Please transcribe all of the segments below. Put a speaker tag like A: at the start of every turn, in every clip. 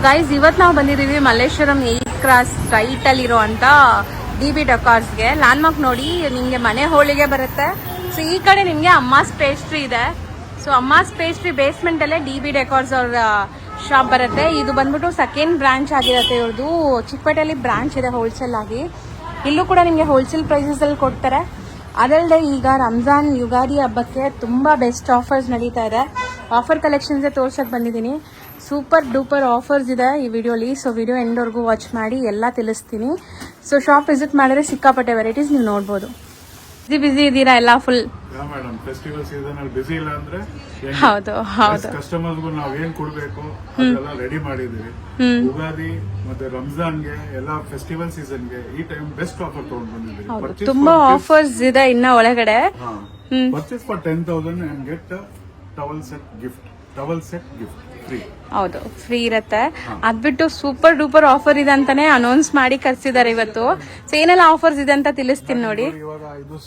A: Guys, ಇವತ್ತು ನಾವು ಬಂದಿದ್ದೀವಿ ಮಲ್ಲೇಶ್ವರಂ 8 ಕ್ರಾಸ್ ಸ್ಟ್ರೈಟ್ ಅಲ್ಲಿರೋ ಅಂತ DB ಡೆಕಾರ್ಸ್ಗೆ. ಲ್ಯಾಂಡ್ ಮಾರ್ಕ್ ನೋಡಿ, ನಿಮ್ಗೆ ಮನೆ ಹೋಳಿಗೆ ಬರುತ್ತೆ. ಸೊ ಈ ಕಡೆ ನಿಮ್ಗೆ ಅಮ್ಮಾಸ್ ಪೇಸ್ಟ್ರಿ ಇದೆ. ಸೊ ಅಮ್ಮಾಸ್ ಪೇಸ್ಟ್ರಿ ಬೇಸ್ಮೆಂಟ್ ಅಲ್ಲೇ DB ಡೆಕಾರ್ಸ್ ಅವ್ರ ಶಾಪ್ ಬರುತ್ತೆ. ಇದು ಬಂದ್ಬಿಟ್ಟು ಸೆಕೆಂಡ್ ಬ್ರಾಂಚ್ ಆಗಿರುತ್ತೆ ಇವ್ರದ್ದು. ಚಿಕ್ಕಪೇಟೆಯಲ್ಲಿ ಬ್ರಾಂಚ್ ಇದೆ ಹೋಲ್ಸೇಲ್ ಆಗಿ. ಇಲ್ಲೂ ಕೂಡ ನಿಮ್ಗೆ ಹೋಲ್ಸೇಲ್ ಪ್ರೈಸಸ್ ಅಲ್ಲಿ ಕೊಡ್ತಾರೆ. ಅದಲ್ಲದೆ ಈಗ ರಂಜಾನ್ ಯುಗಾದಿ ಹಬ್ಬಕ್ಕೆ ತುಂಬಾ ಬೆಸ್ಟ್ ಆಫರ್ಸ್ ನಡೀತಾ ಇದೆ. ಆಫರ್ ಕಲೆಕ್ಷನ್ಸ್ ತೋರ್ಸಕ್ ಬಂದಿದ್ದೀನಿ. ಸೂಪರ್ ಡೂಪರ್ ಆಫರ್ಸ್ ಇದೆ ಈ ವಿಡಿಯೋಲಿ. ಸೊ ವಿಡಿಯೋ ಎಂಡ್ವರೆಗೂ ವಾಚ್ ಮಾಡಿ ಎಲ್ಲ ತಿಳಿಸ್ತೀನಿ. ಸೊ ಶಾಪ್ ವಿಸಿಟ್ ಮಾಡಿದ್ರೆ ಸಿಕ್ಕಾಪಟ್ಟೆ ವೆರೈಟೀಸ್ ನೀವು ನೋಡ್ಬೋದು. ಬಿಸಿ ಇದ್ದೀರಾ ಎಲ್ಲ ಫುಲ್?
B: ಮೇಡಮ್, ಫೆಸ್ಟಿವಲ್ ಸೀಸನ್ ಅಲ್ಲಿ ಬಿಸಿ ಇಲ್ಲ ಅಂದ್ರೆ
A: ಹೌದು ಹೌದು.
B: ಕಸ್ಟಮರ್ಗೂ ನಾವ್ ಏನ್ ಕೊಡ್ಬೇಕು ಅದೆಲ್ಲ ರೆಡಿ ಮಾಡಿದೀವಿ. ಯುಗಾದಿ ಮತ್ತೆ ರಂಜಾನ್ಗೆ ಎಲ್ಲ ಫೆಸ್ಟಿವಲ್ ಸೀಸನ್ಗೆ ಈ ಟೈಮ್ ಬೆಸ್ಟ್ ಆಫರ್ ತಗೊಂಡ್ ಬಂದಿದ್ದೀವಿ.
A: ತುಂಬಾ ಆಫರ್ಸ್ ಇದೆ ಇನ್ನ ಒಳಗಡೆ.
B: Purchase for 10,000 and get towel set gift. Towel set gift free.
A: ಹೌದು, ಫ್ರೀ ಇರುತ್ತೆ. ಅದ್ಬಿಟ್ಟು ಸೂಪರ್ ಡೂಪರ್ ಆಫರ್ ಇದೆ ಅಂತಾನೆ ಅನೌನ್ಸ್ ಮಾಡಿ ಕರ್ಸಿದ್ದಾರೆ ಇವತ್ತು. ಸೊ ಏನೆಲ್ಲ ಆಫರ್ಸ್ ಇದೆ ಅಂತ ತಿಳಿಸ್ತೀನಿ ನೋಡಿ.
B: ಇವಾಗ ಇದು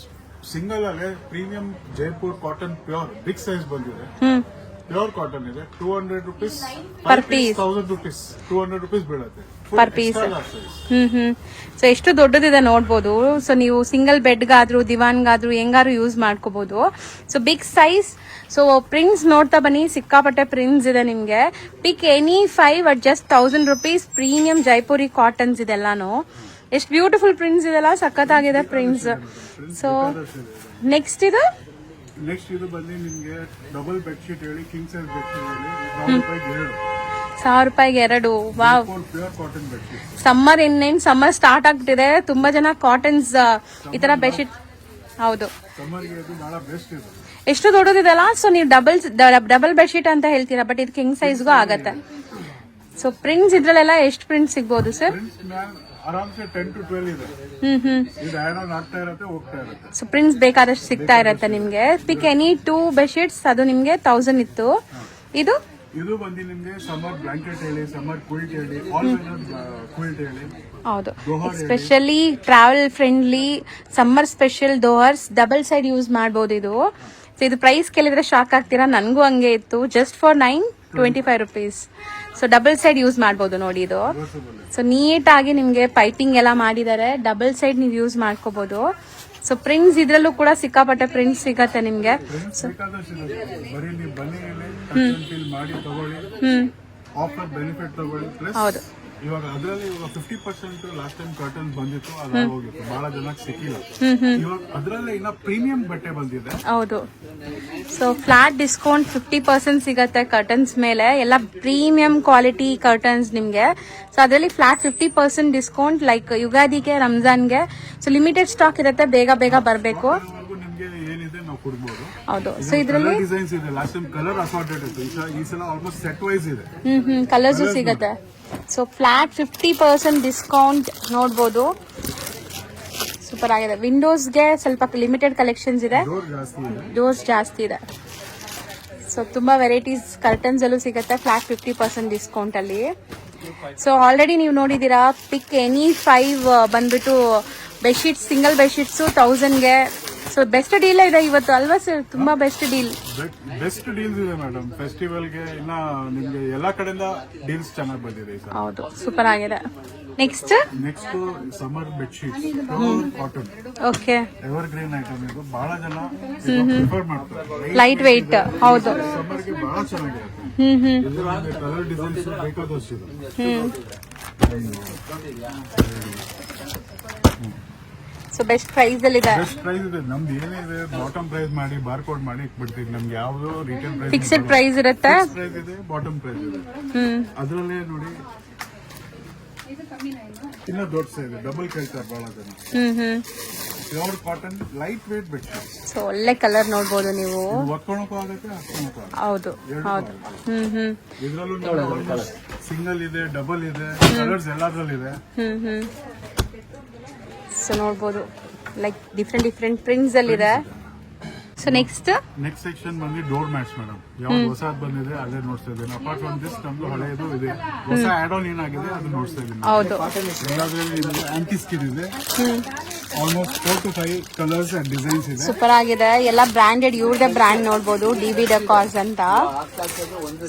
B: ಸಿಂಗಲ್ ಅಲ್ಲೇ premium Jaipur cotton pure big size ಬಂದಿದೆ. ಪ್ಯೂರ್ ಕಾಟನ್ ಇದೆ. 200 rupees
A: per piece.
B: 1000 rupees 200 rupees ಬೀಳುತ್ತೆ
A: ಪರ್ ಪೀಸ್. ಸೊ ಎಷ್ಟು ದೊಡ್ಡದಿದೆ ನೋಡ್ಬೋದು. ಸೊ ನೀವು ಸಿಂಗಲ್ ಬೆಡ್ಗಾದ್ರೂ ದಿವಾನ್ಗಾದ್ರೂ ಹೆಂಗಾದ್ರೂ ಯೂಸ್ ಮಾಡ್ಕೋಬಹುದು. So big size. So prints ನೋಡ್ತಾ ಬನ್ನಿ, ಸಿಕ್ಕಾಪಟ್ಟೆ ಪ್ರಿಂಟ್ಸ್ ಇದೆ ನಿಮ್ಗೆ. Pick any 5 at just 1000 rupees. Premium Jaipuri cottons ಇದೆಲ್ಲಾನು. ಎಷ್ಟು ಬ್ಯೂಟಿಫುಲ್ ಪ್ರಿಂಟ್ಸ್ ಇದೆಲ್ಲ, ಸಖತ್ತಾಗಿದೆ ಪ್ರಿಂಟ್ಸ್. ಸೊ ನೆಕ್ಸ್ಟ್ ಇದು
B: ಬಂದು ನಿಮ್ಗೆ ಡಬಲ್ ಬೆಡ್ಶೀಟ್ ಹೇಳಿ, ಕಿಂಗ್ ಸೈಜ್ ಬೆಡ್ಶೀಟ್ ಹೇಳಿ
A: 1000 ರೂಪಾಯಿಗೆ 2. Wow,
B: pure cotton bedsheet.
A: Summer ಇನ್ನೇನ್ ಸಮ್ಮರ್ ಸ್ಟಾರ್ಟ್ ಆಗ್ತಿದೆ. ತುಂಬಾ ಜನ ಕಾಟನ್ಸ್ ಈ ತರ ಬೆಡ್ಶೀಟ್. ಹೌದು,
B: ಸಮ್ಮರ್ಗೆ ಇದು ಬಹಳ ಬೆಸ್ಟ್ ಇದೆ.
A: ಎಷ್ಟು ದೊಡ್ಡದಿದೆಲ್ಲ. ಸೊ ನೀವು ಡಬಲ್ ಬೆಡ್ಶೀಟ್ ಅಂತ ಹೇಳ್ತೀರಾ, ಬಟ್ ಇದು ಕಿಂಗ್ ಸೈಜ್ಗೂ ಆಗತ್ತೆ. ಸೊ ಪ್ರಿಂಟ್ಸ್ ಇದ್ರಲ್ಲೆಲ್ಲ ಎಷ್ಟು ಪ್ರಿಂಟ್ಸ್ ಸಿಗ್ಬೋದು ಸರ್?
B: ಆರಾಮ್ಸೆ 10 to 12 ಇದೆ. ಇದು ಆಡ್ ಆನ್ ಆಗ್ತಾ ಇರುತ್ತೆ, ಹೋಗ್ತಾ ಇರುತ್ತೆ.
A: ಸೊ ಪ್ರಿಂಟ್ಸ್ ಬೇಕಾದಷ್ಟು ಸಿಗ್ತಾ ಇರುತ್ತೆ ನಿಮ್ಗೆ. ಪಿಕ್ ಎನಿ 2 ಬೆಡ್ಶೀಟ್ಸ್, ಅದು ನಿಮ್ಗೆ 1000 ಇತ್ತು.
B: ಇದು ಬಂದು ನಿಮ್ಗೆ ಸಮ್ಮರ್ ಬ್ಲಾಂಕೆಟ್ ಹೇಳಿ, ಸಮ್ಮರ್ ಕ್ವಿಲ್ಟ್ ಹೇಳಿ, ಆಲ್ ವೆದರ್ ಕ್ವಿಲ್ಟ್ ಹೇಳಿ.
A: ಹೌದು, specially travel friendly summer special dohars double side use ಮಾಡಬಹುದು ಇದು. ಸೊ ಇದು ಪ್ರೈಸ್ ಕೇಳಿದ್ರೆ ಶಾಕ್ ಆಗ್ತೀರಾ, ನನಗೂ ಹಂಗೆ ಇತ್ತು. Just for 925 rupees. So double side use ಮಾಡಬಹುದು ನೋಡಿ ಇದು. ಸೊ ನೀಟ್ ಆಗಿ ನಿಮ್ಗೆ ಪೈಪಿಂಗ್ ಎಲ್ಲ ಮಾಡಿದ್ದಾರೆ. ಡಬಲ್ ಸೈಡ್ ನೀವು ಯೂಸ್ ಮಾಡ್ಕೋಬಹುದು. ಸೊ ಪ್ರಿಂಟ್ಸ್ ಇದ್ರಲ್ಲೂ ಕೂಡ ಸಿಕ್ಕಾಪಟ್ಟೆ ಪ್ರಿಂಟ್ಸ್ ಸಿಗತ್ತೆ ನಿಮ್ಗೆ.
B: ಆಫರ್ ಬೆನಿಫಿಟ್ ತಗೊಳ್ಳಿ.
A: ಹೌದು,
B: ಇವಾಗ ಅದರಲ್ಲಿ 50% ಲಾಸ್ಟ್ ಟೈಮ್ ಕರ್ಟನ್ ಬಂದಿತ್ತು, ಅದು ಹೋಗಿತ್ತು, ಬಹಳ ಜನಕ್ಕೆ ಸಿಕ್ಕಿಲ್ಲ. ಇವಾಗ ಅದರಲ್ಲೇ ಇನ್ನ ಪ್ರೀಮಿಯಂ ಬಟ್ಟೆ ಬಂದಿದೆ.
A: ಹೌದು. ಸೊ ಫ್ಲಾಟ್ ಡಿಸ್ಕೌಂಟ್ 50% ಸಿಗತ್ತೆ ಕರ್ಟನ್ಸ್ ಮೇಲೆ. ಎಲ್ಲ ಪ್ರೀಮಿಯಂ ಕ್ವಾಲಿಟಿ ಕರ್ಟನ್ಸ್ ನಿಮ್ಗೆ. ಸೊ ಅದರಲ್ಲಿ ಫ್ಲಾಟ್ 50% ಡಿಸ್ಕೌಂಟ್. ಲೈಕ್ ಯುಗಾದಿಗೆ, ರಂಜಾನ್ಗೆ. ಸೊ ಲಿಮಿಟೆಡ್ ಸ್ಟಾಕ್ ಇರುತ್ತೆ, ಬೇಗ ಬೇಗ ಬರಬೇಕು.
B: ನಿಮ್ಗೆ ಏನಿದೆ ನಾವು ಕೊಡ್ಬೋದು.
A: ಹೌದು. ಸೊ ಇದರಲ್ಲಿ
B: ಡಿಸೈನ್ಸ್ ಇದೆ. ಲಾಸ್ಟ್ ಟೈಮ್ ಕಲರ್ ಅಸಾರ್ಟೆಡ್ ಇತ್ತು, ಈ ಸಲ ಆಲ್ಮೋಸ್ಟ್ ಸೆಟ್ ವೈಸ್ ಇದೆ.
A: ಕಲರ್ಸ್ ಸಿಗತ್ತೆ. ಸೊ ಫ್ಲಾಟ್ 50% ಡಿಸ್ಕೌಂಟ್ ನೋಡ್ಬೋದು. ಸೂಪರ್ ಆಗಿದೆ. ವಿಂಡೋಸ್ಗೆ ಸ್ವಲ್ಪ ಲಿಮಿಟೆಡ್ ಕಲೆಕ್ಷನ್ಸ್ ಇದೆ, ಡೋರ್ಸ್ ಜಾಸ್ತಿ ಇದೆ. ಸೊ ತುಂಬಾ ವೆರೈಟೀಸ್ ಕರ್ಟನ್ಸ್ ಅಲ್ಲೂ ಸಿಗುತ್ತೆ ಫ್ಲಾಟ್ 50% ಡಿಸ್ಕೌಂಟ್ ಅಲ್ಲಿ. ಸೊ ಆಲ್ರೆಡಿ ನೀವು ನೋಡಿದೀರಾ. ಪಿಕ್ ಎನಿ 5 ಬಂದ್ಬಿಟ್ಟು ಬೆಡ್ಶೀಟ್ಸ್, ಸಿಂಗಲ್ ಬೆಡ್ಶೀಟ್ಸ್ 1000ಗೆ. ಸೊ ಬೆಸ್ಟ್ ಡೀಲ್ ಇದೆ ಇವತ್ತು ಅಲ್ವಾ ಸರ್? ತುಂಬಾ ಬೆಸ್ಟ್ ಡೀಲ್ಸ್
B: ಇದೆ ಮೇಡಮ್. ಫೆಸ್ಟಿವಲ್ಗೆ ಇನ್ನ ನಿಮ್ಗೆ ಎಲ್ಲಾ ಕಡೆಯಿಂದ ಡೀಲ್ಸ್ ಚೆನ್ನಾಗಿ ಬಂದಿದೆ.
A: ಹೌದು, ಸೂಪರ್ ಆಗಿದೆ. Next
B: summer bedsheet cotton.
A: Okay,
B: evergreen item. ಇದು ಬಹಳ ಜನ ಪ್ರಿಫರ್ ಮಾಡ್ತಾರೆ.
A: Light weight. ಹೌದು,
B: ಸಮ್ಮರ್ಗೆ ಬಹಳ ಚೆನ್ನಾಗಿರುತ್ತೆ. ಕಲರ್ ಡಿಸೈನ್ಸ್ ಬೇಕಾದಷ್ಟು ಇದೆ.
A: ಸೊ ಬೆಸ್ಟ್ ಪ್ರೈಸ್ ಅಲ್ಲಿ ಇದೆ.
B: ಬೆಸ್ಟ್ ಪ್ರೈಸ್ ಇದೆ. ನಮ್ದು ಏನಿದೆ ಬಾಟಮ್ ಪ್ರೈಸ್ ಮಾಡಿ ಬಾರ್ಕೋಡ್ ಮಾಡಿ ಇಟ್ಬಿಡ್ತೀವಿ. ನಮ್ಗೆ ಯಾವ್ದು ರಿಟೇಲ್ ಪ್ರೈಸ್
A: ಫಿಕ್ಸ್ಡ್ ಪ್ರೈಸ್ ಇರುತ್ತೆ.
B: ಪ್ರೈಸ್ ಇದೆ, ಬಾಟಮ್ ಪ್ರೈಸ್ ಇದೆ. ಅದರಲ್ಲೇ ನೋಡಿ ಇನ್ನ ದೊಡ್ಡ ಸೈಜ್ ಡಬಲ್ ಕೇಳ್ತಾರೆ ಬಹಳ ಜನ. Pure cotton light weight bedsheet.
A: So ಒಳ್ಳೆ ಕಲರ್ ನೋಡ್ಬೋದು ನೀವು.
B: ಒತ್ಕೊಳಕ್ಕೂ ಆಗುತ್ತೆ, ಹಾಕೋಣಕ್ಕೂ ಆಗುತ್ತೆ.
A: ಹೌದು ಹೌದು.
B: ಇದ್ರಲ್ಲೂ ಸಿಂಗಲ್ ಇದೆ, ಡಬಲ್ ಇದೆ, ಕಲರ್ಸ್ ಎಲ್ಲಾದ್ರಲ್ಲಿ ಇದೆ.
A: ಸೊ ನೋಡ್ಬೋದು, ಲೈಕ್ ಡಿಫ್ರೆಂಟ್ ಪ್ರಿಂಟ್ಸ್ ಅಲ್ಲಿ ಇದೆ. ಸೊ ನೆಕ್ಸ್ಟ್
B: ಸೆಕ್ಷನ್ ಬಂದು ಡೋರ್ ಮ್ಯಾಟ್ಸ್ ಮೇಡಮ್. ಯಾವ್ದು ಹೊಸದ್ ಬಂದಿದೆ ಅಲ್ಲೇ ನೋಡ್ತಾ ಇದ್ದೀನಿ. ಅಪಾರ್ಟ್ ಫ್ರಮ್ ದಿಸ್ ನಮ್ದು ಹಳೆಯದು ಇದೆ, ಹೊಸ ಆಡ್ ಆನ್ ಏನಾಗಿದೆ ಅದು ನೋಡ್ತಾ ಇದ್ದೀನಿ.
A: ಹೌದು,
B: ಎಲ್ಲಾದ್ರಲ್ಲಿ ಆಂಟಿ ಸ್ಕಿನ್ ಇದೆ. Almost 4 to 5 colours and designs ಇದೆ.
A: ಸೂಪರ್ ಆಗಿದೆ. ಎಲ್ಲ ಬ್ರಾಂಡೆಡ್, ಇವ್ರದೇ ಬ್ರ್ಯಾಂಡ್ ನೋಡ್ಬೋದು, DB Decors ಅಂತ.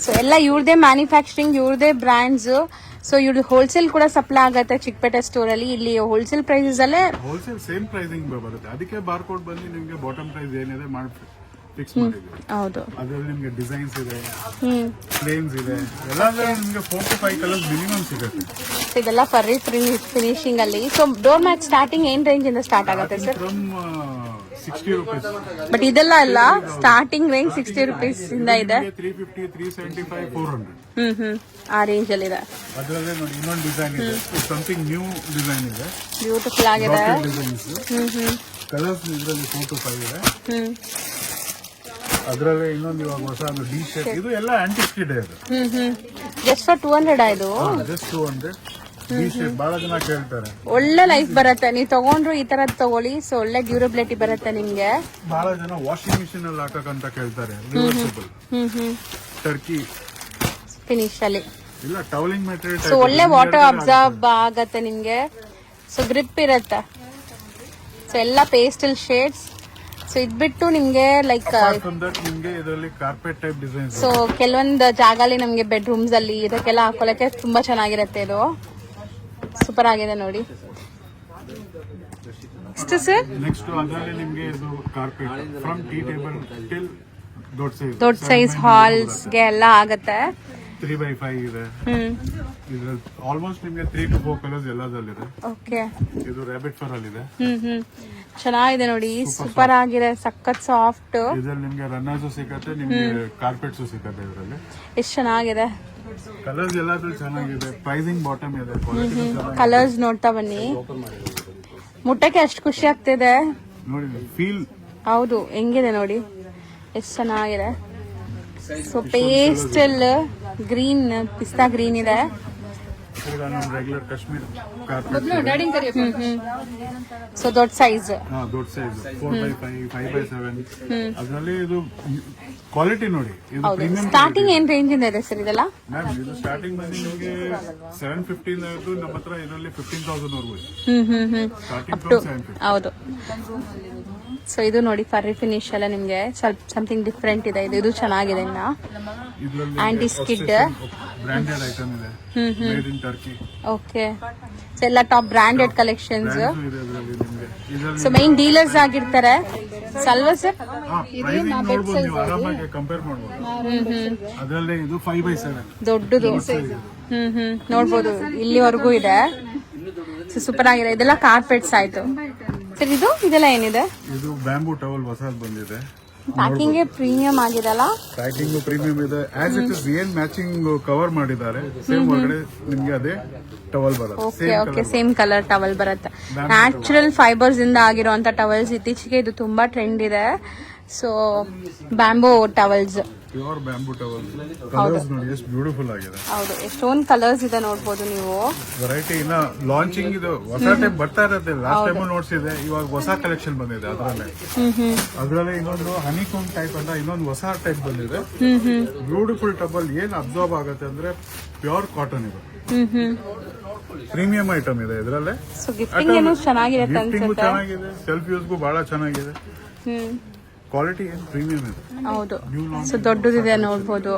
A: ಸೊ ಎಲ್ಲ ಇವ್ರದೇ ಮ್ಯಾನುಫ್ಯಾಕ್ಚರಿಂಗ್, ಇವ್ರದೇ ಬ್ರ್ಯಾಂಡ್ಸ್. ಸೊ ಇವ್ರದ್ದು ಹೋಲ್ಸೇಲ್ ಕೂಡ ಸಪ್ಲೈ ಆಗುತ್ತೆ ಚಿಕ್ಕಪೇಟೆ ಸ್ಟೋರ್ ಅಲ್ಲಿ. ಇಲ್ಲಿ ಹೋಲ್ಸೇಲ್ ಪ್ರೈಸಸ್ ಅಲ್ಲೇ
B: ಹೋಲ್ಸೇಲ್ ಸೇಮ್ ಪ್ರೈಸಿಂಗ್ ಬರುತ್ತೆ. ಅದಕ್ಕೆ ಬಾರ್ ಕೋಡ್ ಬಂದು ನಿಮ್ಗೆ ಬಾಟಮ್ ಪ್ರೈಸ್ ಏನಿದೆ ಮಾಡಿ ಫಿಕ್ಸ್ ಮಾಡಿದ್ವಿ.
A: ಹೌದು.
B: ಅದರಲ್ಲಿ ನಿಮ್ಗೆ ಡಿಸೈನ್ಸ್ ಇದೆ, ಪ್ಲೇನ್ಸ್ ಇದೆ, ಎಲ್ಲ ನಿಮ್ಗೆ 4 to 5 ಕಲರ್ಸ್ ಮಿನಿಮಮ್ ಸಿಗುತ್ತೆ.
A: ಇದೆಲ್ಲ ಫರ್ರಿ ಫಿನಿಶಿಂಗ್ ಅಲ್ಲಿ. ಸೊ ಡೋರ್ ಮ್ಯಾಟ್ ಸ್ಟಾರ್ಟಿಂಗ್ ಏನ್ ರೇಂಜ್ ಇಂದ ಸ್ಟಾರ್ಟ್ ಆಗುತ್ತೆ ಸರ್?
B: From 60 rupees.
A: ಬಟ್ ಇದೆಲ್ಲ ಅಲ್ಲ, ಸ್ಟಾರ್ಟಿಂಗ್ ರೇಂಜ್ 60 rupees ಇಂದ ಇದೆ.
B: 350, 375, 400.
A: ಆ ರೇಂಜ್ ಅಲ್ಲಿ ಇದೆ.
B: ಅದರಲ್ಲೇ ನೋಡಿ ಇನ್ನೊಂದು ಡಿಸೈನ್ ಇದೆ, ಸಮಥಿಂಗ್ ನ್ಯೂ ಡಿಸೈನ್ ಇದೆ,
A: ಬ್ಯೂಟಿಫುಲ್ ಆಗಿದೆ.
B: ಡಿಸೈನ್ಸ್ ಕಲರ್ಸ್ ಇದರಲ್ಲಿ 4 to 5 ಇದೆ. ಅದರಲ್ಲೇ ಇನ್ನೊಂದು ಇವಾಗ ಹೊಸ ಡಿ ಶೇಪ್, ಇದು ಎಲ್ಲ ಆಂಟಿಕ್ ಇದೆ. ಅದು
A: ಜಸ್ಟ್ ಫಾರ್ 200 ಇದು.
B: Just 200 D shape. ಬಹಳ ಜನ ಕೇಳ್ತಾರೆ.
A: ಒಳ್ಳೆ ಲೈಫ್ ಬರುತ್ತೆ, ನೀವು ತಗೊಂಡ್ರು ಈ ತರದ್ ತಗೊಳ್ಳಿ. ಸೊ ಒಳ್ಳೆ ಡ್ಯೂರಬಿಲಿಟಿ ಬರುತ್ತೆ ನಿಮ್ಗೆ.
B: ಬಹಳ ಜನ ವಾಷಿಂಗ್ ಮಿಷಿನ್ ಅಲ್ಲಿ ಹಾಕಕ್ಕಂತ ಕೇಳ್ತಾರೆ. ರಿವರ್ಸಿಬಲ್ ಟರ್ಕಿ
A: ಫಿನಿಶ್ ಅಲ್ಲಿ.
B: ಇಲ್ಲ ಟವಲಿಂಗ್ ಮೆಟೀರಿಯಲ್.
A: ಸೊ ಒಳ್ಳೆ ವಾಟರ್ ಅಬ್ಸರ್ವ್ ಆಗತ್ತೆ ನಿಮ್ಗೆ. ಸೊ ಗ್ರಿಪ್ ಇರುತ್ತೆ. ಸೊ ಎಲ್ಲ ಪೇಸ್ಟಲ್ ಶೇಡ್ಸ್. ಸೊ ಇದ್ ಬಿಟ್ಟು ನಿಮ್ಗೆ ಲೈಕ್
B: ನಿಮ್ಗೆ ಇದರಲ್ಲಿ ಕಾರ್ಪೆಟ್ ಟೈಪ್ ಡಿಸೈನ್.
A: ಸೊ ಕೆಲವೊಂದು ಜಾಗಲ್ಲಿ ನಮ್ಗೆ ಬೆಡ್ರೂಮ್ಸ್ ಅಲ್ಲಿ ಇದಕ್ಕೆಲ್ಲ ಹಾಕೊಳ್ಳಕ್ಕೆ ತುಂಬಾ ಚೆನ್ನಾಗಿರುತ್ತೆ. ಇದು ಸೂಪರ್ ಆಗಿದೆ ನೋಡಿ. ಎಷ್ಟು ಸರ್?
B: ನೆಕ್ಸ್ಟ್ ಅದರಲ್ಲಿ ನಿಮ್ಗೆ ಇದು carpet from tea table till
A: ದೊಡ್ಡ ಸೈಜ್ ಹಾಲ್ಸ್ಗೆ ಎಲ್ಲ ಆಗತ್ತೆ.
B: 3x5 ಇದೆ. ಇದ್ರಲ್ಲಿ ಆಲ್ಮೋಸ್ಟ್ ನಿಮ್ಗೆ 3 to 4 ಕಲರ್ಸ್ ಎಲ್ಲದಲ್ಲಿದೆ.
A: ಓಕೆ.
B: ಇದು ರ್ಯಾಬಿಟ್ ಫರ್ ಅಲ್ಲಿ ಇದೆ.
A: ಚೆನ್ನಾಗಿದೆ ನೋಡಿ, ಸೂಪರ್ ಆಗಿದೆ, ಸಖತ್ ಸಾಫ್ಟ್.
B: ಇದ್ರಲ್ಲಿ ನಿಮ್ಗೆ ರನ್ನರ್ಸ್ ಸಿಗುತ್ತೆ, ನಿಮ್ಗೆ ಕಾರ್ಪೆಟ್ಸ್ ಸಿಗುತ್ತೆ. ಇದರಲ್ಲಿ
A: ಎಷ್ಟು ಚೆನ್ನಾಗಿದೆ.
B: ಕಲರ್ಸ್ ಎಲ್ಲಾದ್ರೂ ಚೆನ್ನಾಗಿದೆ. ಪ್ರೈಸಿಂಗ್ ಬಾಟಮ್ ಇದೆ.
A: ಕಲರ್ಸ್ ನೋಡ್ತಾ ಬನ್ನಿ. ಮುಟ್ಟಕ್ಕೆ ಅಷ್ಟು ಖುಷಿ ಆಗ್ತಿದೆ
B: ನೋಡಿ. ಫೀಲ್
A: ಹೌದು, ಹೆಂಗಿದೆ ನೋಡಿ, ಎಷ್ಟು ಚೆನ್ನಾಗಿದೆ. ಸೊ ಪೇಸ್ಟಲ್ ಗ್ರೀನ್, ಪಿಸ್ತಾ ಗ್ರೀನ್ ಇದೆ.
B: Regular Kashmir carpet.
A: ಸೊ ದೊಡ್ಡ ಸೈಜ್.
B: ದೊಡ್ಡ ಸೈಜ್ 4x5, 5x7. ಅದರಲ್ಲಿ ಇದು ಕ್ವಾಲಿಟಿ ನೋಡಿ. ಇದು ಪ್ರೀಮಿಯಂ.
A: ಸ್ಟಾರ್ಟಿಂಗ್ ಏನ್ ರೇಂಜ್ ಇಂದ ಇದೆ ಸರ್ ಇದೆಲ್ಲ?
B: ಮ್ಯಾಮ್ ಇದು ಸ್ಟಾರ್ಟಿಂಗ್ ಬಂದು ನಿಮಗೆ 750 ಇಂದ ನಮ್ಮ ಹತ್ರ ಇದರಲ್ಲಿ 15,000 ವರೆಗೂ ಇದೆ. Starting from 750.
A: ಹೌದು. ಸೊ ಇದು ನೋಡಿ ಫರ್ರಿ ಫಿನಿಶ್ ಎಲ್ಲ ನಿಮ್ಗೆ ಸ್ವಲ್ಪ ಸಮಥಿಂಗ್ ಡಿಫ್ರೆಂಟ್ ಇದೆ. ಇದು ಚೆನ್ನಾಗಿದೆ. ಇನ್ನ ಆಂಟಿ ಸ್ಕಿಡ್
B: ಬ್ರಾಂಡೆಡ್ ಐಟಮ್ ಇದೆ, made in Turkey.
A: Okay. So ಎಲ್ಲ ಟಾಪ್ ಬ್ರಾಂಡೆಡ್ ಕಲೆಕ್ಷನ್ಸ್.
B: ಇದೆ ಇದರಲ್ಲಿ ನಿಮಗೆ. ಇದರಲ್ಲಿ
A: ಸೊ ಮೈನ್ ಡೀಲರ್ಸ್ ಆಗಿರ್ತಾರೆ ಸಲ್ವಾ ಸರ್.
B: ಪ್ರೈಸಿಂಗ್ ನೋಡಬಹುದು, ನೀವು ಆರಾಮಾಗಿ ಕಂಪೇರ್ ಮಾಡಬಹುದು. ಅದರಲ್ಲಿ ಇದು 5x7
A: ದೊಡ್ಡದು. ನೋಡ್ಬೋದು, ಇಲ್ಲಿವರೆಗೂ ಇದೆ. ಸೂಪರ್ ಆಗಿದೆ. ಇದೆಲ್ಲ ಕಾರ್ಪೆಟ್ಸ್ ಆಯ್ತು ಸರ್. ಇದೆಲ್ಲ ಏನಿದೆ?
B: ಇದು ಬ್ಯಾಂಬೂ ಟವಲ್ ಹೊಸದು ಬಂದಿದೆ.
A: ಪ್ಯಾಕಿಂಗ್ ಪ್ರೀಮಿಯಂ ಆಗಿದೆ ಅಲ್ಲ?
B: ಪ್ಯಾಕಿಂಗ್ ಪ್ರೀಮಿಯಂ ಇದೆ. ಆಸ್ ಇಟ್ ಇಸ್ ಏನ್ ಮ್ಯಾಚಿಂಗ್ ಕವರ್ ಮಾಡಿದ್ದಾರೆ, ಸೇಮ್ ಒಳಗಡೆ ನಿಮ್ಗೆ ಅದೇ ಟವಲ್ ಬರುತ್ತೆ.
A: Okay okay, same colour towel ಬರುತ್ತೆ. ನ್ಯಾಚುರಲ್ ಫೈಬರ್ಸ್ ಇಂದ ಆಗಿರುವಂತ ಟವಲ್ಸ್. ಇತ್ತೀಚೆಗೆ ಇದು ತುಂಬಾ ಟ್ರೆಂಡ್ ಇದೆ. So bamboo towels,
B: pure bamboo towel. Colours ನೋಡಿ ಎಷ್ಟು ಬ್ಯೂಟಿಫುಲ್ ಆಗಿದೆ.
A: ಹೌದು, ಎಷ್ಟೊಂದು ಕಲರ್ಸ್ ಇದೆ ನೋಡ್ಬೋದು ನೀವು.
B: ವೆರೈಟಿ ಇನ್ನ ಲಾಂಚಿಂಗ್ ಇದು ಹೊಸ ಟೈಪ್ ಬರ್ತಾ ಇರುತ್ತೆ. ಲಾಸ್ಟ್ ಟೈಮ್ ನೋಡ್ಸಿದೆ, ಇವಾಗ ಹೊಸ ಕಲೆಕ್ಷನ್ ಬಂದಿದೆ. ಅದರಲ್ಲೇ ಇನ್ನೊಂದು ಹನಿಕೋಮ್ ಟೈಪ್ ಅಂತ ಇನ್ನೊಂದು ಹೊಸ ಟೈಪ್ ಬಂದಿದೆ. Beautiful towel. ಏನ್ ಅಬ್ಸರ್ವ್ ಆಗುತ್ತೆ ಅಂದ್ರೆ ಪ್ಯೂರ್ ಕಾಟನ್ ಇದೆ. ಪ್ರೀಮಿಯಂ ಐಟಮ್ ಇದೆ ಇದರಲ್ಲೇ.
A: ಸೊ ಗಿಫ್ಟಿಂಗ್ ಚೆನ್ನಾಗಿರುತ್ತೆ
B: ಗಿಫ್ಟಿಂಗ್ ಚೆನ್ನಾಗಿದೆ, ಸೆಲ್ಫ್ ಯೂಸ್ಗೂ ಬಹಳ ಚೆನ್ನಾಗಿದೆ. ಕ್ವಾಲಿಟಿ ಪ್ರೀಮಿಯಂ ಇದೆ.
A: ಹೌದು. ಸೊ ದೊಡ್ಡದಿದೆ ನೋಡ್ಬೋದು.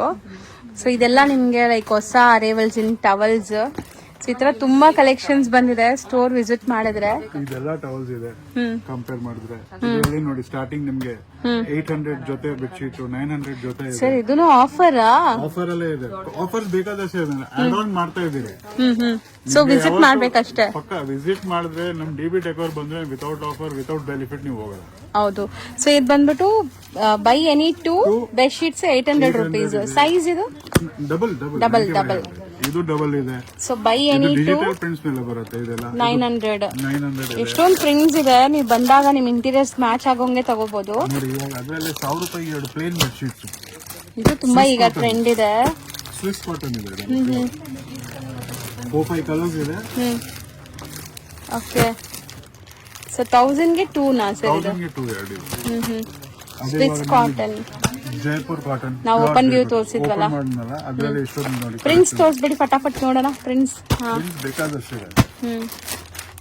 A: ಸೊ ಇದೆಲ್ಲ ನಿಮ್ಗೆ ಲೈಕ್ ಹೊಸ ಅರೈವಲ್ಸ್ ಇನ್ ಟವಲ್ಸ್. ಸೊ ಈ ತರ ತುಂಬಾ ಕಲೆಕ್ಷನ್ಸ್ ಬಂದಿದೆ. ಸ್ಟೋರ್ ವಿಸಿಟ್ ಮಾಡಿದ್ರೆ
B: ಇದೆಲ್ಲ ಟವಲ್ಸ್ ಇದೆ. ಕಂಪೇರ್ ಮಾಡಿದ್ರೆ ಇದರಲ್ಲಿ ನೋಡಿ ಸ್ಟಾರ್ಟಿಂಗ್ ನಿಮ್ಗೆ 800 ಜೊತೆ ಬೆಡ್ಶೀಟ್, 900 ಜೊತೆ ಇದೆ.
A: ಸರ್ ಇದನ್ನು ಆಫರ್
B: ಅಲ್ಲೇ ಇದೆ. ಆಫರ್ಸ್ ಬೇಕಾದಷ್ಟೇ ಇದೆ. ಆಡ್ ಆನ್ ಮಾಡ್ತಾ ಇದೀರಿ.
A: ಸೊ ವಿಸಿಟ್ ಮಾಡ್ಬೇಕಷ್ಟೇ.
B: ಪಕ್ಕ ವಿಸಿಟ್ ಮಾಡಿದ್ರೆ ನಮ್ DB Decor ಬಂದ್ರೆ ವಿತೌಟ್ ಆಫರ್, ವಿತೌಟ್ ಬೆನಿಫಿಟ್ ನೀವು ಹೋಗಲ್ಲ.
A: ಹೌದು. ಸೊ ಇದು ಬಂದ್ಬಿಟ್ಟು buy any 2 bed sheets 800 rupees. Size ಇದು ಡಬಲ್.
B: ಇದು ಡಬಲ್ ಇದೆ.
A: So buy any 2
B: digital prints ಮೇಲೆ ಬರುತ್ತೆ. ಇದೆಲ್ಲ
A: 900.
B: 900
A: ಎಷ್ಟೊಂದು ಪ್ರಿಂಟ್ಸ್ ಇದೆ. ನೀವು ಬಂದಾಗ ನಿಮ್ ಇಂಟೀರಿಯರ್ಸ್ ಮ್ಯಾಚ್ ಆಗೋಂಗೆ ತಗೋಬಹುದು.
B: ನೋಡಿ ಇವಾಗ ಅದರಲ್ಲಿ 1000 ರೂಪಾಯಿ 2 ಪ್ಲೇನ್ ಬೆಡ್ ಶೀಟ್ಸ್.
A: ಇದು ತುಂಬಾ ಈಗ ಟ್ರೆಂಡ್ ಇದೆ.
B: ಸ್ವಿಸ್ ಕಾಟನ್ ಇದೆ. 4-5 ಕಲರ್ಸ್ ಇದೆ.
A: ಓಕೆ. ಸೊ 1000 ಗೆ 2 ನಾ ಸರ್?
B: 1000 ಗೆ 2 ಎರಡು ಇದೆ.
A: Swiss cotton,
B: Jaipur cotton.
A: ನಾವು ಓಪನ್ ವ್ಯೂ ತೋರಿಸಿದ್ವಲ್ಲ,
B: ಅದರಲ್ಲಿ ಎಷ್ಟೊಂದು ನೋಡಿ.
A: ಪ್ರಿಂಟ್ಸ್ ತೋರಿಸ್ಬಿಡಿ ಫಟಾಫಟ್ ನೋಡೋಣ. ಪ್ರಿಂಟ್ಸ್
B: ಬೇಕಾದಷ್ಟಿದೆ.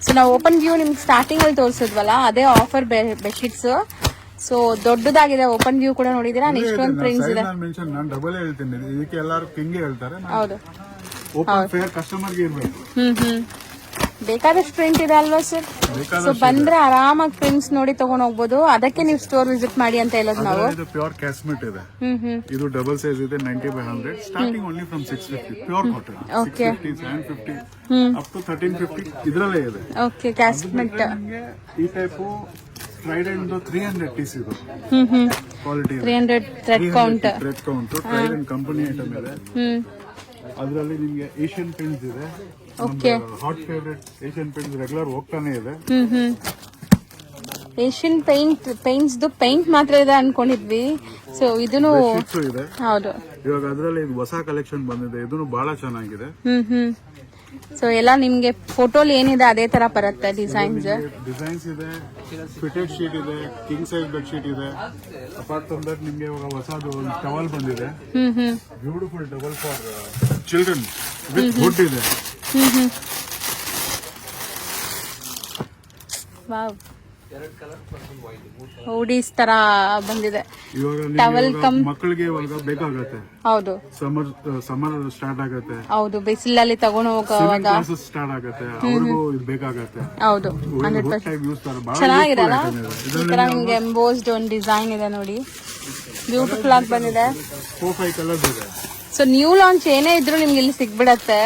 A: ಸೊ ನಾವು ಓಪನ್ ವ್ಯೂ ನಿಮ್ಗೆ ಸ್ಟಾರ್ಟಿಂಗ್ ಅಲ್ಲಿ ತೋರಿಸಿದ್ವಲ್ಲ ಅದೇ ಆಫರ್ ಬೆಡ್ಶೀಟ್ಸ್. ಸೊ ದೊಡ್ಡದಾಗಿದೆ ಓಪನ್ ವ್ಯೂ ಕೂಡ ನೋಡಿದೀರಾ, ಇಷ್ಟೊಂದು ಪ್ರಿಂಟ್ಸ್ ಇದೆ.
B: ನಾನು ಡಬಲ್ ಹೇಳ್ತೀನಿ, ಇದಕ್ಕೆ ಎಲ್ಲರೂ ಕಿಂಗ್ ಹೇಳ್ತಾರೆ.
A: ಹೌದು,
B: ಓಪನ್ ಫೇರ್ ಕಸ್ಟಮರ್ಗೆ ಇರ್ಬೇಕು.
A: ಬೇಕಾದಷ್ಟು ಪ್ರಿಂಟ್ ಇದೆ ಅಲ್ವಾ ಸರ್? ಸೊ ಬಂದ್ರೆ ಆರಾಮಾಗಿ ಪ್ರಿಂಟ್ಸ್ ನೋಡಿ ತಗೊಂಡ್ ಹೋಗ್ಬೋದು. ಅದಕ್ಕೆ ನೀವು ಸ್ಟೋರ್ ವಿಸಿಟ್ ಮಾಡಿ ಅಂತ ಹೇಳೋದು ನಾವು.
B: ಇದು ಪ್ಯೂರ್ ಕ್ಯಾಸ್ಮೆಟ್ ಇದೆ. ಇದು ಡಬಲ್ ಸೈಜ್ ಇದೆ 90/100, starting only from 650 pure cotton. 650 750 up to 1350 ಇದರಲ್ಲೇ ಇದೆ.
A: ಓಕೆ, ಕ್ಯಾಸ್ಮೆಟ್
B: ಈ ಟೈಪ್ ಟ್ರೈಡೆಂಟ್ 300 ಪೀಸ್ ಇದು. Quality
A: 300 thread count.
B: Trident company item ಇದೆ. ಅದರಲ್ಲಿ ನಿಮಗೆ ಏಷ್ಯನ್ ಪೇಂಟ್ಸ್ ಇದೆ. Hot favourite Asian Paints regular ಹೋಗ್ತಾನೆ ಇದೆ.
A: ಏಷ್ಯನ್ ಪೇಂಟ್ಸ್ ಪೇಂಟ್ ಮಾತ್ರ ಇದೆ ಅನ್ಕೊಂಡಿದ್ವಿ. ಸೊ ಇದನ್ನು
B: ಇದೆ.
A: ಹೌದು,
B: ಇವಾಗ ಅದರಲ್ಲಿ ಹೊಸ ಕಲೆಕ್ಷನ್ ಬಂದಿದೆ. ಇದನ್ನು ಬಹಳ ಚೆನ್ನಾಗಿದೆ.
A: ಸೊ ಎಲ್ಲ ನಿಮ್ಗೆ ಫೋಟೋಲಿ ಏನಿದೆ ಅದೇ ತರ ಬರುತ್ತೆ ಡಿಸೈನ್ಸ್
B: ಇದೆ. ಫಿಟೆಡ್ ಶೀಟ್ ಇದೆ, ಕಿಂಗ್ ಸೈಜ್ ಬೆಡ್ ಶೀಟ್ ಇದೆ. ಅಪಾರ್ಟ್ ಫ್ರಮ್ ದಟ್ ನಿಮ್ಗೆ ಇವಾಗ ಹೊಸದು ಟವಲ್ ಬಂದಿದೆ. Beautiful towel for children with wood ಇದೆ.
A: ವಾವ್, ಹೂಡೀಸ್ ತರ ಬಂದಿದೆ.
B: ಟವಲ್ ಮಕ್ಕಳಿಗೆ ಇವಾಗ ಬೇಕಾಗುತ್ತೆ.
A: ಹೌದು,
B: ಸಮರ್ ಸ್ಟಾರ್ಟ್ ಆಗುತ್ತೆ.
A: ಹೌದು, ಬಿಸಿಲಲ್ಲಿ ತಗೊಂಡು ಹೋಗುವಾಗ
B: ಸ್ಟಾರ್ಟ್ ಆಗುತ್ತೆ, ಅವ್ರಿಗೂ ಇದು ಬೇಕಾಗುತ್ತೆ.
A: ಹೌದು, 100% ಚೆನ್ನಾಗಿರಲ್ಲ. ಈ ತರ ನಿಮ್ಗೆ ಎಂಬೋಸ್ಡ್ ಒಂದು ಡಿಸೈನ್ ಇದೆ ನೋಡಿ, ಬ್ಯೂಟಿಫುಲ್ ಆಗಿ ಬಂದಿದೆ.
B: 4-5 ಕಲರ್ಸ್ ಇದೆ.
A: ಸೊ ನ್ಯೂ ಲಾಂಚ್ ಏನೇ ಇದ್ರು ನಿಮ್ಗೆ ಇಲ್ಲಿ ಸಿಗ್ಬಿಡತ್ತೆ.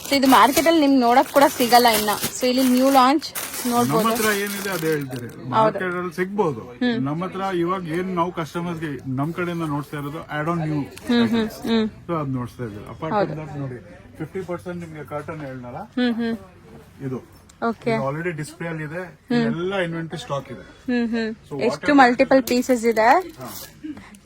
A: ಸೊ ಇದು ಮಾರ್ಕೆಟ್ ಅಲ್ಲಿ ನಿಮ್ಗೆ ನೋಡಕ್ ಕೂಡ ಸಿಗಲ್ಲ ಇನ್ನ. ಸೊ ಇಲ್ಲಿ ನ್ಯೂ ಲಾಂಚ್ ನೋಡ್ಬೋದು.
B: ನಮ್ಮ ಹತ್ರ ಏನಿದೆ ಅದೇ ಹೇಳ್ತೀರಿ, ಮಾರ್ಕೆಟ್ ಅಲ್ಲಿ ಸಿಗ್ಬಹುದು. ನಮ್ಮ ಹತ್ರ ಇವಾಗ ಏನ್ ನಾವು ಕಸ್ಟಮರ್ಸ್ಗೆ ನಮ್ ಕಡೆಯಿಂದ ನೋಡ್ತಾ ಇರೋದು ಆಡ್ ಆನ್ ನ್ಯೂ, ಸೊ ಅದ್ ನೋಡ್ತಾ ಇದ್ದೀವಿ. ಅಪಾರ್ಟ್ ಫ್ರಮ್ ದಟ್ ನೋಡಿ 50% ನಿಮ್ಗೆ ಕಾಟನ್ ಹೇಳ್ನಲ್ಲ, ಇದು ಆಲ್ರೆಡಿ ಡಿಸ್ಪ್ಲೇ ಅಲ್ಲಿ ಇದೆ. ಎಲ್ಲ ಇನ್ವೆಂಟರಿ ಸ್ಟಾಕ್ ಇದೆ.
A: ಎಷ್ಟು ಮಲ್ಟಿಪಲ್ ಪೀಸಸ್ ಇದೆ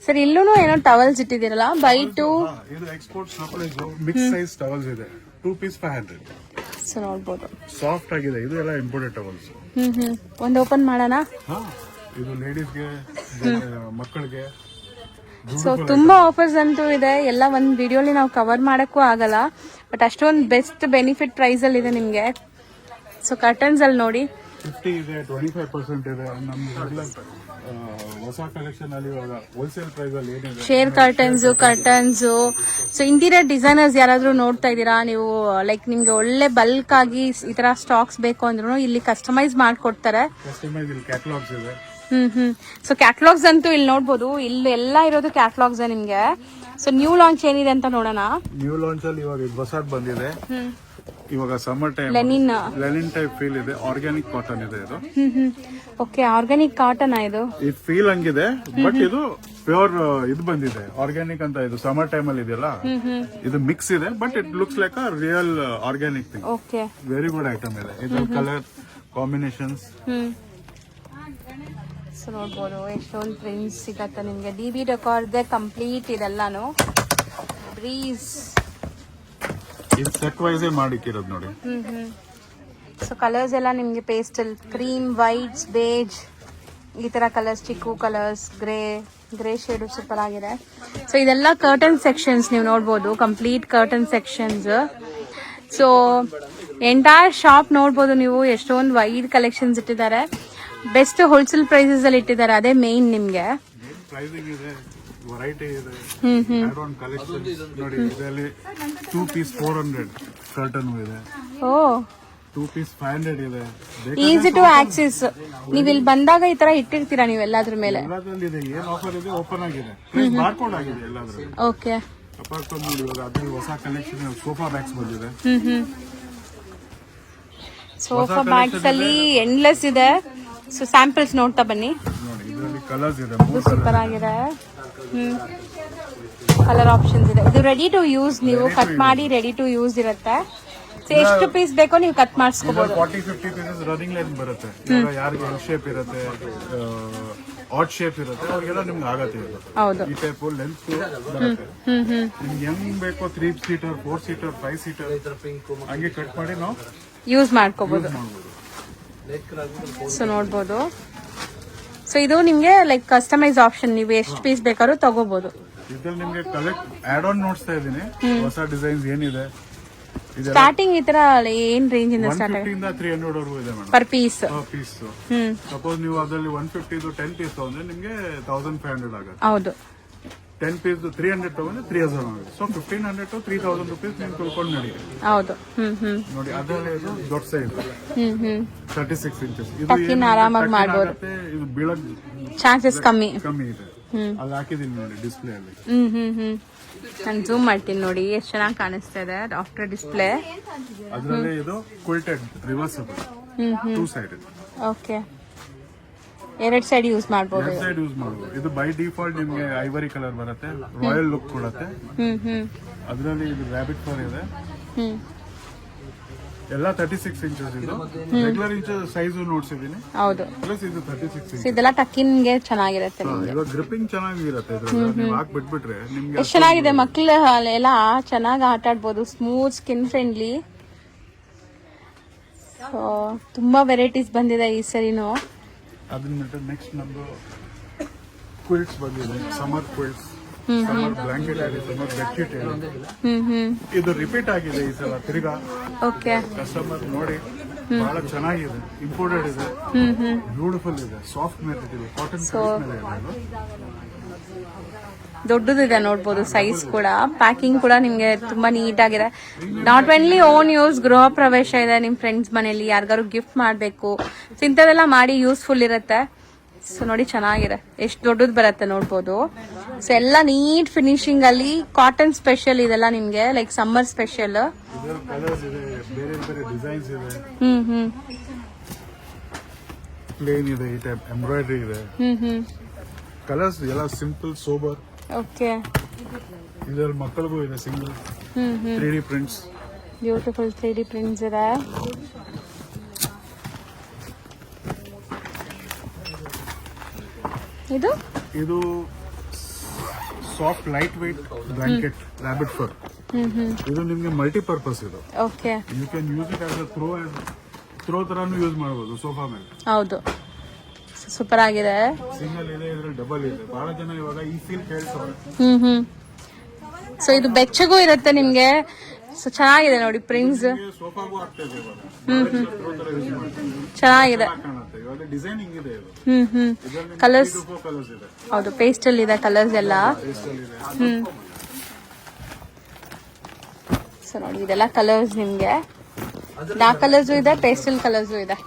A: ಸರ್. ಇಲ್ಲೂ ಏನೋ ಟವಲ್ಸ್ ಇಟ್ಟಿದ್ದೀರಲ್ಲ, ಬೈ ಟು
B: ಇದು export surprise mix size towels ಇದೆ. 2 ಪೀಸ್ 500.
A: ಸೊ ನೋಡ್ಬೋದು,
B: ಸಾಫ್ಟ್ ಆಗಿದೆ. ಇದು ಎಲ್ಲ ಇಂಪೋರ್ಟೆಡ್ ಟವಲ್ಸ್.
A: ಒಂದು ಓಪನ್ ಮಾಡೋಣ.
B: ಇದು ಲೇಡೀಸ್ಗೆ, ಮಕ್ಕಳಿಗೆ.
A: ಸೊ ತುಂಬಾ ಆಫರ್ಸ್ ಅಂತೂ ಇದೆ. ಎಲ್ಲ ಒಂದ್ ವಿಡಿಯೋಲಿ ನಾವು ಕವರ್ ಮಾಡಕ್ಕೂ ಆಗಲ್ಲ, ಬಟ್ ಅಷ್ಟೊಂದು ಬೆಸ್ಟ್ ಬೆನಿಫಿಟ್ ಪ್ರೈಸ್ ಅಲ್ಲಿ ಇದೆ ನಿಮ್ಗೆ. ಸೊ ಕರ್ಟನ್ಸ್ ಅಲ್ಲಿ ನೋಡಿ
B: 50 ಇದೆ, 25% ಇದೆ. ನಮ್ಮ ರೆಗ್ಯುಲರ್ ಹೊಸ ಕಲೆಕ್ಷನ್ ಅಲ್ಲಿ ಇವಾಗ ಹೋಲ್ಸೇಲ್ ಪ್ರೈಸ್ ಅಲ್ಲಿ ಏನಿದೆ,
A: share curtains. So interior designers ಯಾರಾದ್ರೂ ನೋಡ್ತಾ ಇದ್ದೀರಾ ನೀವು, ಲೈಕ್ ನಿಮ್ಗೆ ಒಳ್ಳೆ ಬಲ್ಕ್ ಆಗಿ ಈ ತರ ಸ್ಟಾಕ್ಸ್ ಬೇಕು ಅಂದ್ರೂ ಇಲ್ಲಿ ಕಸ್ಟಮೈಸ್ ಮಾಡ್ಕೊಡ್ತಾರೆ.
B: ಕಸ್ಟಮೈಸ್ ಇಲ್ಲಿ ಕ್ಯಾಟಲಾಗ್ಸ್ ಇದೆ.
A: ಸೊ ಕ್ಯಾಟಲಾಗ್ಸ್ ಅಂತೂ ಇಲ್ಲಿ ನೋಡ್ಬೋದು. ಇಲ್ಲಿ ಎಲ್ಲ ಇರೋದು ಕ್ಯಾಟಲಾಗ್ಸ್ ನಿಮ್ಗೆ. ಸೊ ನ್ಯೂ ಲಾಂಚ್ ಏನಿದೆ ಅಂತ ನೋಡೋಣ.
B: ನ್ಯೂ ಲಾಂಚ್ ಅಲ್ಲಿ ಇವಾಗ ಹೊಸದ್ ಬಂದಿದೆ. ಇವಾಗ summer time Lenin type feel ಇದೆ. ಆರ್ಗ್ಯಾನಿಕ್ ಕಾಟನ್ ಇದೆ ಇದು.
A: ಓಕೆ, ಆರ್ಗ್ಯಾನಿಕ್ ಕಾಟನ್ ಇದು.
B: ಇದು ಫೀಲ್ ಹಂಗಿದೆ, ಬಟ್ ಇದು ಪ್ಯೂರ್ ಇದು ಬಂದಿದೆ ಆರ್ಗ್ಯಾನಿಕ್ ಅಂತ. ಇದು ಸಮ್ಮರ್ ಟೈಮ್ ಅಲ್ಲಿ ಇದೆಯಲ್ಲ, ಇದು ಮಿಕ್ಸ್ ಇದೆ, but it looks like a real organic thing.
A: Okay,
B: very good item ಇದೆ. ಇದು ಕಲರ್ ಕಾಂಬಿನೇಷನ್ಸ್.
A: ಸೊ ನೋಡ್ಬೋದು ಎಷ್ಟೊಂದು ಪ್ರಿಂಟ್ಸ್ ಸಿಗತ್ತೆ ನಿಮ್ಗೆ. DB ಡೆಕೋರ್ದೆ ಕಂಪ್ಲೀಟ್ ಇದೆಲ್ಲಾನು. ಬ್ರೀಸ್
B: ಇದು ಸೆಟ್ ವೈಸ್ ಮಾಡಿಕ್ಕಿರೋದು ನೋಡಿ.
A: ಸೊ ಕಲರ್ಸ್ ಎಲ್ಲ ನಿಮ್ಗೆ ಪೇಸ್ಟಲ್, ಕ್ರೀಮ್, ವೈಟ್ಸ್, ಬೇಜ್, ಈ ತರ ಕಲರ್ಸ್, ಚಿಕ್ಕು ಕಲರ್ಸ್, ಗ್ರೇ ಶೇಡು ಸೂಪರ್ ಆಗಿದೆ. ಸೊ ಇದೆಲ್ಲ ಕರ್ಟನ್ ಸೆಕ್ಷನ್ಸ್ ನೀವು ನೋಡ್ಬೋದು, complete curtain sections. So entire shop ನೋಡ್ಬೋದು ನೀವು, ಎಷ್ಟೊಂದು ವೈಡ್ ಕಲೆಕ್ಷನ್ಸ್ ಇಟ್ಟಿದ್ದಾರೆ. ಬೆಸ್ಟ್ ಹೋಲ್ಸೇಲ್ ಪ್ರೈಸಸ್ ಅಲ್ಲಿ ಇಟ್ಟಿದ್ದಾರೆ, ಅದೇ ಮೇನ್ ನಿಮ್ಗೆ.
B: ವೆರೈಟಿ ಇದೆ. ಆಡ್ ಆನ್ ಕಲೆಕ್ಷನ್ ನೋಡಿ. ಇದರಲ್ಲಿ 2 ಪೀಸ್ 400 ಕರ್ಟನ್ ಇದೆ. 2 ಪೀಸ್ 500 ಇದೆ.
A: Easy to access. ನೀವು ಇಲ್ಲಿ ಬಂದಾಗ ಈ ತರ ಇಟ್ಟಿರ್ತೀರಾ ನೀವು ಎಲ್ಲಾದ್ರ ಮೇಲೆ?
B: ಎಲ್ಲದರಲ್ಲಿ ಏನ್ ಆಫರ್ ಇದೆ ಓಪನ್ ಆಗಿದೆ, ಬಾರ್ಕೋಡ್ ಆಗಿದೆ ಎಲ್ಲಾದ್ರಲ್ಲಿ.
A: ಓಕೆ,
B: ಅಪಾರ್ಟ್ ಫ್ರಮ್ ನೋಡಿ ಇವಾಗ ಅದ್ರಲ್ಲಿ ಹೊಸ ಕಲೆಕ್ಷನ್ ಸೋಫಾ ಬ್ಯಾಗ್ಸ್ ಬಂದಿದೆ.
A: ಸೋಫಾ ಬ್ಯಾಗ್ಸ್ ಅಲ್ಲಿ ಎಂಡ್ಲೆಸ್ ಇದೆ. ಸೊ ಸ್ಯಾಂಪಲ್ಸ್ ನೋಡ್ತಾ ಬನ್ನಿ
B: ನೋಡಿ. ಇದರಲ್ಲಿ ಕಲರ್ಸ್ ಇದೆ,
A: ಸೂಪರ್ ಆಗಿದೆ. ಕಲರ್ ಆಪ್ಷನ್ಸ್ ಇದೆ. ಇದು ರೆಡಿ ಟು ಯೂಸ್, ನೀವು ಕಟ್ ಮಾಡಿ ರೆಡಿ ಟು ಯೂಸ್ ಇರುತ್ತೆ. ಸೊ ಎಷ್ಟು ಪೀಸ್ ಬೇಕೋ ನೀವು ಕಟ್ ಮಾಡಿಸ್ಕೋಬಹುದು.
B: 40-50 ಪೀಸಸ್ ರನ್ನಿಂಗ್ ಲೈನ್ ಬರುತ್ತೆ. ಯಾರಿಗೆ ಎಲ್ ಶೇಪ್ ಇರುತ್ತೆ, ಆಟ್ ಶೇಪ್ ಇರುತ್ತೆ, ಅವ್ರಿಗೆಲ್ಲ ನಿಮ್ಗೆ ಆಗತ್ತೆ ಇದು.
A: ಹೌದು,
B: ಈ ಟೈಪ್ ಲೆಂತ್ ಬರುತ್ತೆ. ನಿಮ್ಗೆ ಹೆಂಗ್ ಬೇಕೋ 3 ಸೀಟರ್ 4 ಸೀಟರ್ 5 ಸೀಟರ್ ಹಂಗೆ ಕಟ್ ಮಾಡಿ ನಾವು
A: ಯೂಸ್ ಮಾಡ್ಕೋಬಹುದು. ಸೊ ನೋಡ್ಬೋದು. ಸೊ ಇದು ನಿಮ್ಗೆ ಲೈಕ್ ಕಸ್ಟಮೈಸ್ ಆಪ್ಷನ್, ನೀವು ಎಷ್ಟು ಪೀಸ್ ಬೇಕಾದ್ರೂ ತಗೋಬಹುದು.
B: ಇದ್ರಲ್ಲಿ ನಿಮ್ಗೆ ಕಲೆಕ್ಟ್ ಆಡ್ ಆನ್ ನೋಡ್ತಾ ಇದೀನಿ. ಹೊಸ ಡಿಸೈನ್ಸ್ ಏನಿದೆ ಇದೆಲ್ಲ
A: ಸ್ಟಾರ್ಟಿಂಗ್ ಈ ತರ ಏನ್ ರೇಂಜ್ ಇಂದ ಸ್ಟಾರ್ಟ್
B: 150 ಇಂದ 300 ವರೆಗೂ ಇದೆ ಮೇಡಮ್
A: ಪರ್ ಪೀಸ್.
B: ಪೀಸ್.
A: ಹ್ಮ್
B: ಸಪೋಸ್ ನೀವು ಅದರಲ್ಲಿ 150 10 ಪೀಸ್ ತಗೊಂಡ್ರೆ ನಿಮ್ಗೆ 1500 ಆಗುತ್ತೆ.
A: ಹೌದು
B: 10 ಪೀಸ್ 300 ತಗೊಂಡ್ರೆ 3000 ಆಗುತ್ತೆ. ಸೊ 1500 to 3000 ರುಪೀಸ್ ನೀವು ತಿಳ್ಕೊಂಡು ನಡೀರಿ.
A: ಹೌದು. ಹ್ಮ್
B: ನೋಡಿ ಅದರಲ್ಲಿ ಇದು ದೊಡ್ಡ ಸೈಜ್
A: ಹ್ಮ್
B: 36 ಇಂಚಸ್. ಇದು
A: ಟಕ್ಕಿನ ಆರಾಮಾಗಿ ಮಾಡ್ಬೋದು.
B: ಇದು ಬೀಳಕ್
A: ಚಾನ್ಸಸ್ ಕಮ್ಮಿ.
B: ಇದೆ. ಅಲ್ಲಿ ಹಾಕಿದೀನಿ ನೋಡಿ ಡಿಸ್ಪ್ಲೇ ಅಲ್ಲಿ.
A: ನಾನು ಝೂಮ್ ಮಾಡ್ತೀನಿ ನೋಡಿ ಎಷ್ಟು ಚೆನ್ನಾಗಿ ಕಾಣಿಸ್ತಾ ಇದೆ ಆಫ್ಟರ್ ಡಿಸ್ಪ್ಲೇ.
B: ಅದರಲ್ಲಿ ಇದು quilted reversible 2 side.
A: Okay, 2 side use ಮಾಡಬಹುದು.
B: 2 ಸೈಡ್ ಯೂಸ್ ಮಾಡಬಹುದು. ಇದು ಬೈ ಡಿಫಾಲ್ಟ್ ನಿಮ್ಗೆ ಐವರಿ ಕಲರ್ ಬರುತ್ತೆ, ರಾಯಲ್ ಲುಕ್ ಕೊಡುತ್ತೆ. ಅದರಲ್ಲಿ ಇದು ರಾಬಿಟ್ ಫರ್ ಇದೆ. ಎಲ್ಲ 36 ಇಂಚಸ್. ಇದು ರೆಗ್ಯುಲರ್ ಇಂಚ್ ಸೈಜ್ ನೋಡ್ಸಿದೀನಿ.
A: ಹೌದು,
B: ಪ್ಲಸ್ ಇದು 36 ಇಂಚ್.
A: ಇದೆಲ್ಲ ಟಕ್ಕಿನ್ಗೆ ಚೆನ್ನಾಗಿರುತ್ತೆ.
B: ಇವಾಗ ಗ್ರಿಪ್ಪಿಂಗ್ ಚೆನ್ನಾಗಿರುತ್ತೆ. ಇದ್ರಲ್ಲಿ ನೀವು ಹಾಕಿ ಬಿಟ್ಬಿಟ್ರೆ ನಿಮ್ಗೆ
A: ಎಷ್ಟು ಚೆನ್ನಾಗಿದೆ. ಮಕ್ಳು ಎಲ್ಲ ಚೆನ್ನಾಗಿ ಆಟ ಆಡ್ಬೋದು. Smooth, skin friendly. ಸೊ ತುಂಬಾ ವೆರೈಟೀಸ್ ಬಂದಿದೆ ಈ ಸರಿನು.
B: ಅದನ್ನ ಬಿಟ್ಟು ನೆಕ್ಸ್ಟ್ ನಮ್ದು ಕ್ವಿಲ್ಟ್ಸ್ ಬಂದಿದೆ. ಸಮ್ಮರ್ ಕ್ವಿಲ್ಟ್ಸ್, ಸಮ್ಮರ್ ಬ್ಲಾಂಕೆಟ್ ಇದೆ, ಸಮ್ಮರ್ ಬೆಡ್ಶೀಟ್ ಇದೆ. ಇದು ರಿಪೀಟ್ ಆಗಿದೆ ಈ ಸಲ ತಿರ್ಗಾ.
A: ಓಕೆ,
B: ಕಸ್ಟಮರ್ ನೋಡಿ ಬಹಳ ಚೆನ್ನಾಗಿದೆ. ಇಂಪೋರ್ಟೆಡ್ ಇದೆ, ಬ್ಯೂಟಿಫುಲ್ ಇದೆ, ಸಾಫ್ಟ್ ಮೆಟೀರಿಯಲ್, ಕಾಟನ್ ಮೇಲೆ ಇದೆ.
A: ದೊಡ್ಡದಿದೆ ನೋಡ್ಬೋದು ಸೈಜ್ ಕೂಡ. ಪ್ಯಾಕಿಂಗ್ ಕೂಡ ನಿಮ್ಗೆ ತುಂಬಾ ನೀಟ್ ಆಗಿದೆ. ನಾಟ್ ಓನ್ಲಿ ಓನ್ ಯೂಸ್, ಗೃಹ ಪ್ರವೇಶ ಇದೆ, ನಿಮ್ ಫ್ರೆಂಡ್ಸ್ ಮನೇಲಿ ಯಾರಿಗಾರು ಗಿಫ್ಟ್ ಮಾಡ್ಬೇಕು, ಇಂಥದೆಲ್ಲ ಮಾಡಿ ಯೂಸ್ಫುಲ್ ಇರುತ್ತೆ. ಸೊ ನೋಡಿ ಚೆನ್ನಾಗಿದೆ, ಎಷ್ಟು ದೊಡ್ಡದು ಬರುತ್ತೆ ನೋಡ್ಬೋದು. ಸೊ ಎಲ್ಲ ನೀಟ್ ಫಿನಿಶಿಂಗ್ ಅಲ್ಲಿ. ಕಾಟನ್ ಸ್ಪೆಷಲ್ ಇದೆಲ್ಲ ನಿಮ್ಗೆ, ಲೈಕ್ ಸಮ್ಮರ್ ಸ್ಪೆಷಲ್.
B: ಕಲರ್ಸ್ ಇದೆ, ಬೇರೆ ಬೇರೆ ಡಿಸೈನ್ಸ್ ಇದೆ. ಪ್ಲೇನ್ ಇದೆ, ಈ ಟೈಪ್ ಎಂಬ್ರಾಯ್ಡರಿ ಇದೆ. ಕಲರ್ಸ್ ಎಲ್ಲ ಸಿಂಪಲ್ ಸೋಬರ್.
A: ಓಕೆ,
B: ಇದರಲ್ಲಿ ಮಕ್ಕಳಿಗೂ ಇದೆ single 3D prints.
A: Beautiful 3D prints ಇದೆ.
B: ಇದು soft light weight blanket rabbit fur. ಇದು ನಿಮ್ಗೆ ಮಲ್ಟಿಪರ್ಪಸ್ ಇದು.
A: Okay,
B: you can use it as throw ತರಾನು ಯೂಸ್ ಮಾಡಬಹುದು ಸೋಫಾ ಮೇಲೆ.
A: ಹೌದು, ಸೂಪರ್ ಆಗಿದೆ.
B: ಸಿಂಗಲ್ ಇದೆ, ಇದ್ರಲ್ಲಿ ಡಬಲ್ ಇದೆ. ಬಹಳ ಜನ ಇವಾಗ ಈ ಫೀಲ್ ಕೇಳ್ತಾರೆ.
A: ಸೊ ಇದು ಬೆಚ್ಚಗೂ ಇರುತ್ತೆ ನಿಮ್ಗೆ. ಸೊ ಚೆನ್ನಾಗಿದೆ ನೋಡಿ ಪ್ರಿಂಟ್ಸ್.
B: ಸೋಫಾಗೂ ಆಗ್ತಾ ಇದೆ ಇವಾಗ.
A: ಚೆನ್ನಾಗಿದೆ.
B: ಕಾಣುತ್ತೆ ಇವಾಗ. ಡಿಸೈನಿಂಗ್ ಇದೆ ಇದು.
A: ಕಲರ್ಸ್
B: ಕಲರ್ಸ್ ಇದೆ.
A: ಹೌದು, ಪೇಸ್ಟಲ್ ಇದೆ ಕಲರ್ಸ್ ಎಲ್ಲ. ಸೊ ನೋಡಿ ಇದೆಲ್ಲ ಕಲರ್ಸ್ ನಿಮ್ಗೆ. ಡಾರ್ಕ್ ಕಲರ್ಸು ಇದೆ, ಪೇಸ್ಟಲ್ ಕಲರ್ಸು ಇದೆ.